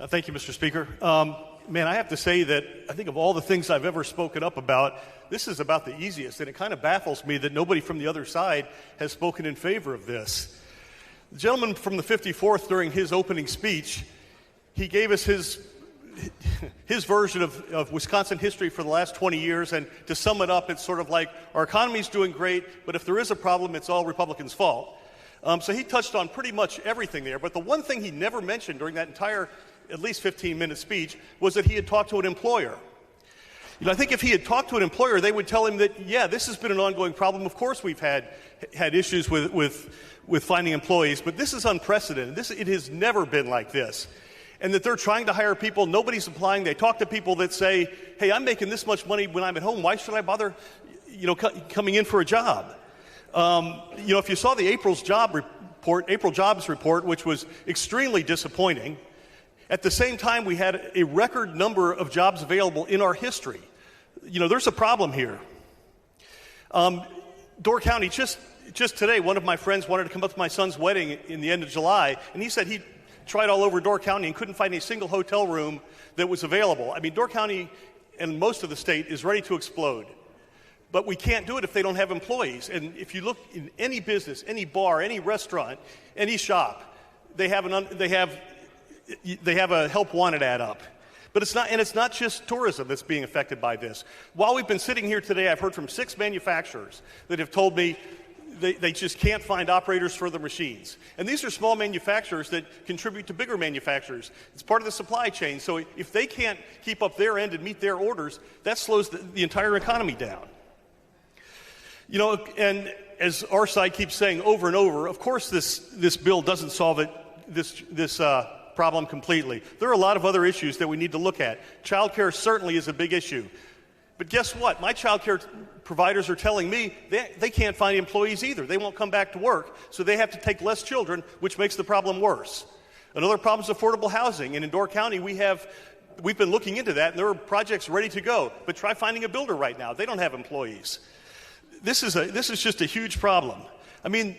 Thank you, Mr. Speaker. Man, I have to say that I think of all the things I've ever spoken up about, this is about the easiest, and it kind of baffles me that nobody from the other side has spoken in favor of this. The gentleman from the 54th, during his opening speech, he gave us his version of Wisconsin history for the last 20 years, and to sum it up, it's sort of like our economy's doing great, but if there is a problem, it's all Republicans' fault. So he touched on pretty much everything there, but the one thing he never mentioned during that entire at least 15-minute speech was that he had talked to an employer. I think if he had talked to an employer, they would tell him that, yeah, this has been an ongoing problem. Of course we've had issues with finding employees, but this is unprecedented. It has never been like this. And that they're trying to hire people, nobody's applying. They talk to people that say, hey, I'm making this much money when I'm at home. Why should I bother, coming in for a job? If you saw the April jobs report, which was extremely disappointing, at the same time, we had a record number of jobs available in our history. There's a problem here. Door County, just today, one of my friends wanted to come up to my son's wedding in the end of July, and he said he tried all over Door County and couldn't find a single hotel room that was available. I mean, Door County and most of the state is ready to explode. But we can't do it if they don't have employees. And if you look in any business, any bar, any restaurant, any shop, they have a help wanted ad up. But it's not just tourism that's being affected by this. While we've been sitting here today, I've heard from 6 manufacturers that have told me they just can't find operators for the machines. And these are small manufacturers that contribute to bigger manufacturers. It's part of the supply chain. So if they can't keep up their end and meet their orders, that slows the entire economy down. And as our side keeps saying over and over, of course this bill doesn't solve this problem completely. There are a lot of other issues that we need to look at. Child care certainly is a big issue. But guess what? My child care providers are telling me they can't find employees either. They won't come back to work, so they have to take less children, which makes the problem worse. Another problem is affordable housing. And in Door County, we've been looking into that, and there are projects ready to go. But try finding a builder right now. They don't have employees. This is just a huge problem. I mean,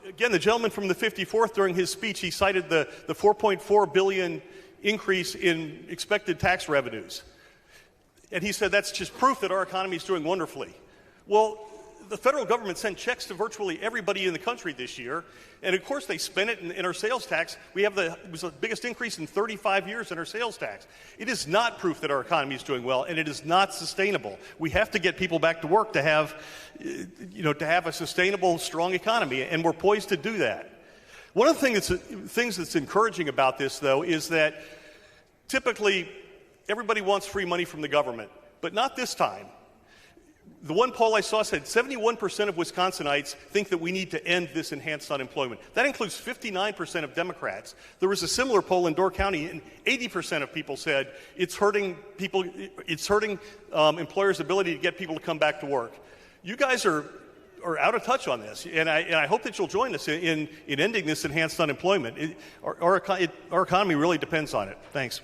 again, the gentleman from the 54th, during his speech, he cited the $4.4 billion increase in expected tax revenues. And he said that's just proof that our economy is doing wonderfully. Well, the federal government sent checks to virtually everybody in the country this year, and of course they spent it in our sales tax. It was the biggest increase in 35 years in our sales tax. It is not proof that our economy is doing well, and it is not sustainable. We have to get people back to work to have a sustainable, strong economy, and we're poised to do that. One of the things that's encouraging about this, though, is that typically everybody wants free money from the government, but not this time. The one poll I saw said 71% of Wisconsinites think that we need to end this enhanced unemployment. That includes 59% of Democrats. There was a similar poll in Door County, and 80% of people said it's hurting employers' ability to get people to come back to work. You guys are out of touch on this, and I hope that you'll join us in ending this enhanced unemployment. Our economy really depends on it. Thanks.